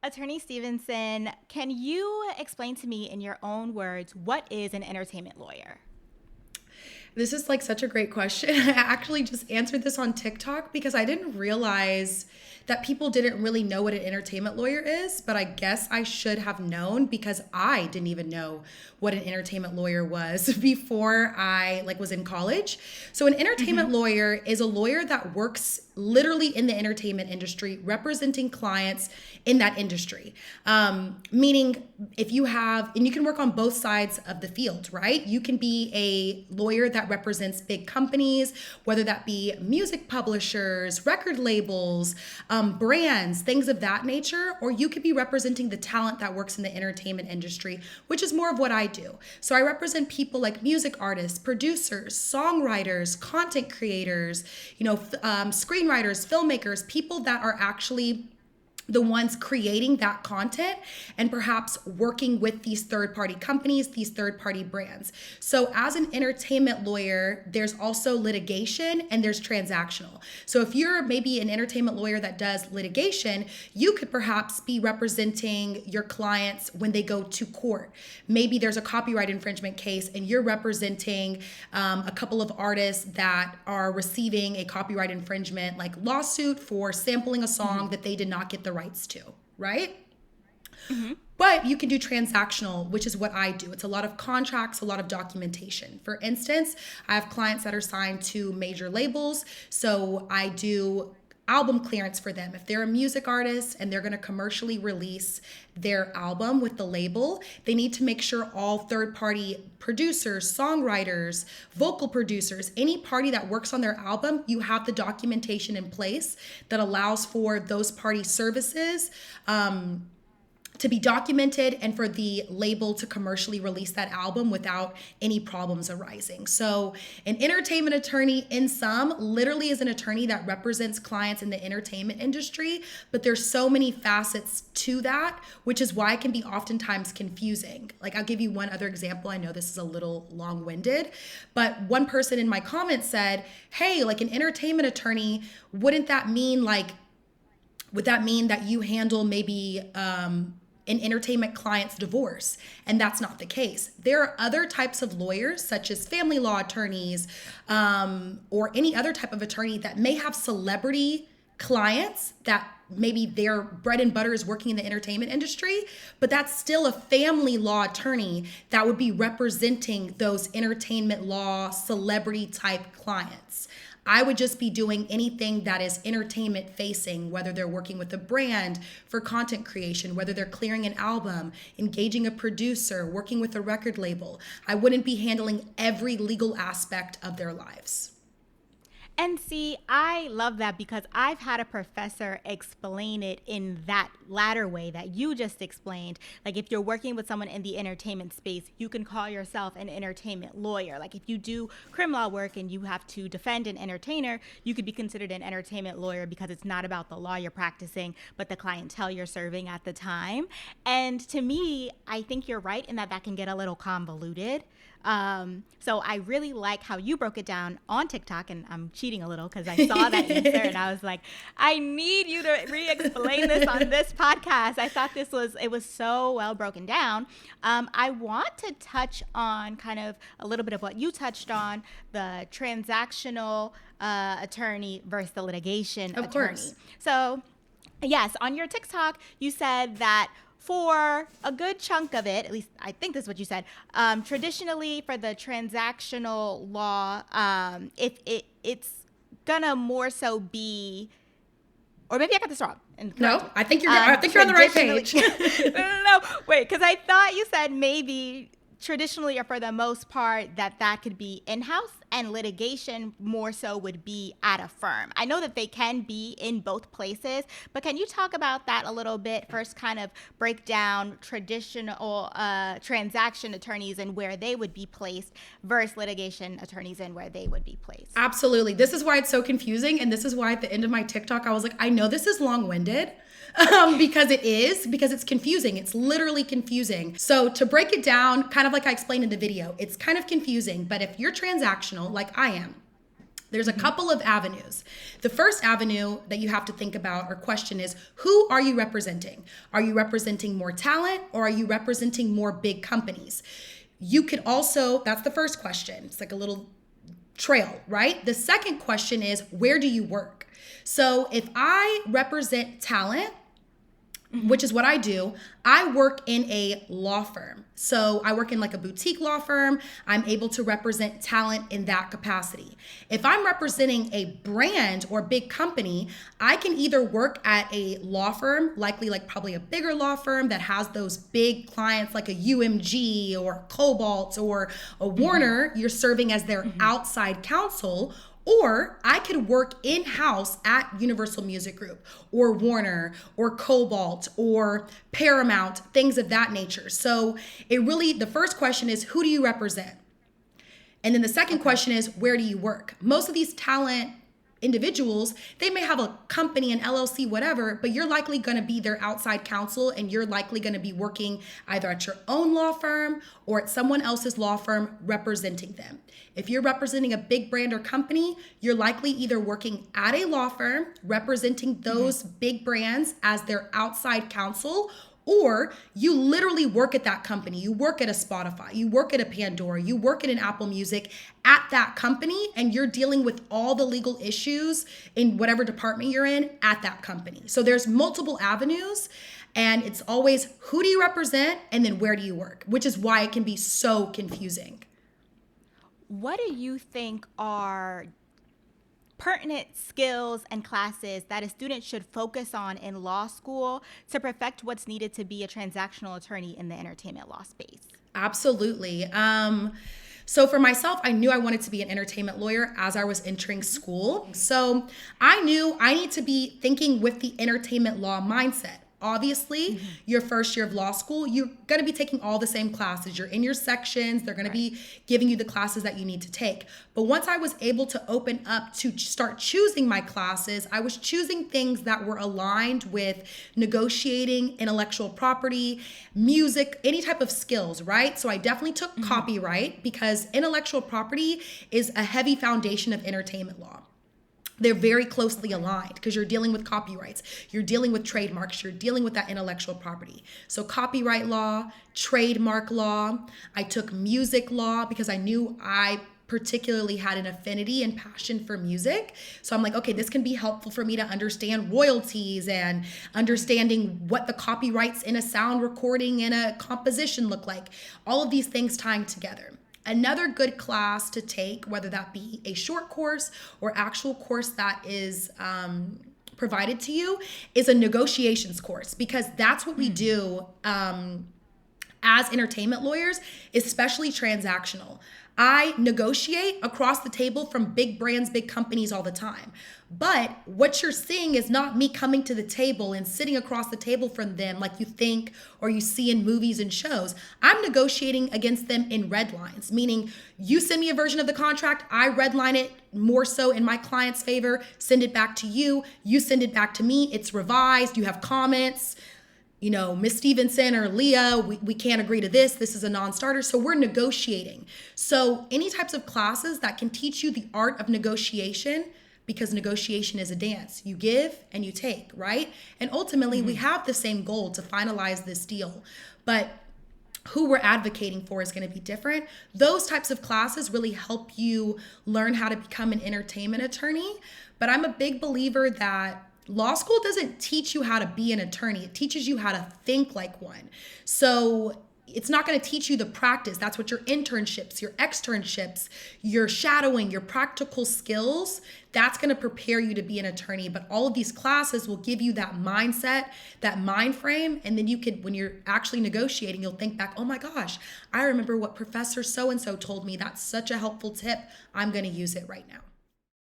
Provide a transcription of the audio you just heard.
Attorney Stevenson, can you explain to me in your own words what is an entertainment lawyer? This is like such a great question. I actually just answered this on TikTok because I didn't realize that people didn't really know what an entertainment lawyer is, but I guess I should have known because I didn't even know what an entertainment lawyer was before I was in college. So an entertainment lawyer is a lawyer that works literally in the entertainment industry representing clients in that industry. Meaning if you have, and you can work on both sides of the field, right? You can be a lawyer that represents big companies, whether that be music publishers, record labels, brands, things of that nature, or you could be representing the talent that works in the entertainment industry, which is more of what I do. So I represent people like music artists, producers, songwriters, content creators, screenwriters, filmmakers, people that are actually the ones creating that content and perhaps working with these third-party companies, these third-party brands. So as an entertainment lawyer, there's also litigation and there's transactional. So if you're maybe an entertainment lawyer that does litigation, you could perhaps be representing your clients when they go to court. Maybe there's a copyright infringement case and you're representing a couple of artists that are receiving a copyright infringement lawsuit for sampling a song that they did not get the rights to, right? But you can do transactional, which is what I do. It's a lot of contracts, a lot of documentation. For instance, I have clients that are signed to major labels, so I do album clearance for them. If they're a music artist and they're going to commercially release their album with the label, they need to make sure all third-party producers, songwriters, vocal producers, any party that works on their album, you have the documentation in place that allows for those party services to be documented and for the label to commercially release that album without any problems arising. So an entertainment attorney in sum literally is an attorney that represents clients in the entertainment industry, but there's so many facets to that, which is why it can be oftentimes confusing. I'll give you one other example. I know this is a little long-winded, but one person in my comments said, hey, an entertainment attorney, would that mean that you handle maybe an entertainment client's divorce? And that's not the case. There are other types of lawyers, such as family law attorneys, or any other type of attorney that may have celebrity clients that maybe their bread and butter is working in the entertainment industry, but that's still a family law attorney that would be representing those entertainment law celebrity type clients. I would just be doing anything that is entertainment facing, whether they're working with a brand for content creation, whether they're clearing an album, engaging a producer, working with a record label. I wouldn't be handling every legal aspect of their lives. And see, I love that because I've had a professor explain it in that latter way that you just explained. If you're working with someone in the entertainment space, you can call yourself an entertainment lawyer. If you do criminal law work and you have to defend an entertainer, you could be considered an entertainment lawyer because it's not about the law you're practicing, but the clientele you're serving at the time. And to me, I think you're right in that can get a little convoluted. So I really like how you broke it down on TikTok, and I'm cheating a little because I saw that answer and I was like, I need you to re-explain this on this podcast. I thought it was so well broken down. I want to touch on kind of a little bit of what you touched on, the transactional attorney versus the litigation Of attorney. course. So yes, on your TikTok, you said that for a good chunk of it, at least I think this is what you said, traditionally for the transactional law, if it's gonna more so be, or maybe I got this wrong. No, I think you're on the right page. No, wait, because I thought you said maybe traditionally or for the most part that could be in-house and litigation more so would be at a firm. I know that they can be in both places, but can you talk about that a little bit? First, kind of break down traditional transaction attorneys and where they would be placed versus litigation attorneys and where they would be placed. Absolutely. This is why it's so confusing. And this is why at the end of my TikTok, I was like, I know this is long-winded. Because it's confusing. It's literally confusing. So to break it down, kind of like I explained in the video, it's kind of confusing, but if you're transactional, like I am, There's a couple of avenues. The first avenue that you have to think about or question is, who are you representing? Are you representing more talent, or are you representing more big companies? You could also, that's the first question. It's like a little trail, right? The second question is, where do you work? So if I represent talent, which is what I do, I work in a law firm. So I work in like a boutique law firm. I'm able to represent talent in that capacity. If I'm representing a brand or big company, I can either work at a law firm, likely like probably a bigger law firm that has those big clients like a UMG or Cobalt or a Warner. You're serving as their outside counsel. Or I could work in-house at Universal Music Group or Warner or Cobalt or Paramount, things of that nature. So the first question is, who do you represent? And then the second question is, where do you work? Most of these talent individuals, they may have a company, an LLC, whatever, but you're likely going to be their outside counsel, and you're likely going to be working either at your own law firm or at someone else's law firm representing them. If you're representing a big brand or company, you're likely either working at a law firm representing those big brands as their outside counsel, or you literally work at that company. You work at a Spotify, you work at a Pandora, you work at an Apple Music at that company, and you're dealing with all the legal issues in whatever department you're in at that company. So there's multiple avenues, and it's always, who do you represent, and then where do you work, which is why it can be so confusing. What do you think are pertinent skills and classes that a student should focus on in law school to perfect what's needed to be a transactional attorney in the entertainment law space? Absolutely. So for myself, I knew I wanted to be an entertainment lawyer as I was entering school. So I knew I need to be thinking with the entertainment law mindset. Obviously, your first year of law school, you're going to be taking all the same classes. You're in your sections. They're going to be giving you the classes that you need to take. But once I was able to open up to start choosing my classes, I was choosing things that were aligned with negotiating, intellectual property, music, any type of skills, right? So I definitely took copyright, because intellectual property is a heavy foundation of entertainment law. They're very closely aligned because you're dealing with copyrights, you're dealing with trademarks, you're dealing with that intellectual property. So copyright law, trademark law. I took music law because I knew I particularly had an affinity and passion for music. So I'm like, okay, this can be helpful for me to understand royalties and understanding what the copyrights in a sound recording and a composition look like. All of these things tying together. Another good class to take, whether that be a short course or actual course that is provided to you, is a negotiations course, because that's what we do as entertainment lawyers, especially transactional. I negotiate across the table from big brands, big companies all the time. But what you're seeing is not me coming to the table and sitting across the table from them like you think or you see in movies and shows. I'm negotiating against them in red lines, meaning you send me a version of the contract, I redline it more so in my client's favor, send it back to you, you send it back to me, it's revised, you have comments. You know, Miss Stevenson or Leah, we can't agree to this. This is a non-starter. So we're negotiating. So any types of classes that can teach you the art of negotiation, because negotiation is a dance. You give and you take, right? And ultimately, we have the same goal to finalize this deal. But who we're advocating for is going to be different. Those types of classes really help you learn how to become an entertainment attorney. But I'm a big believer that law school doesn't teach you how to be an attorney. It teaches you how to think like one. So it's not going to teach you the practice. That's what your internships, your externships, your shadowing, your practical skills, that's going to prepare you to be an attorney. But all of these classes will give you that mindset, that mind frame. And then you could, when you're actually negotiating, you'll think back, oh my gosh, I remember what Professor so-and-so told me. That's such a helpful tip. I'm going to use it right now.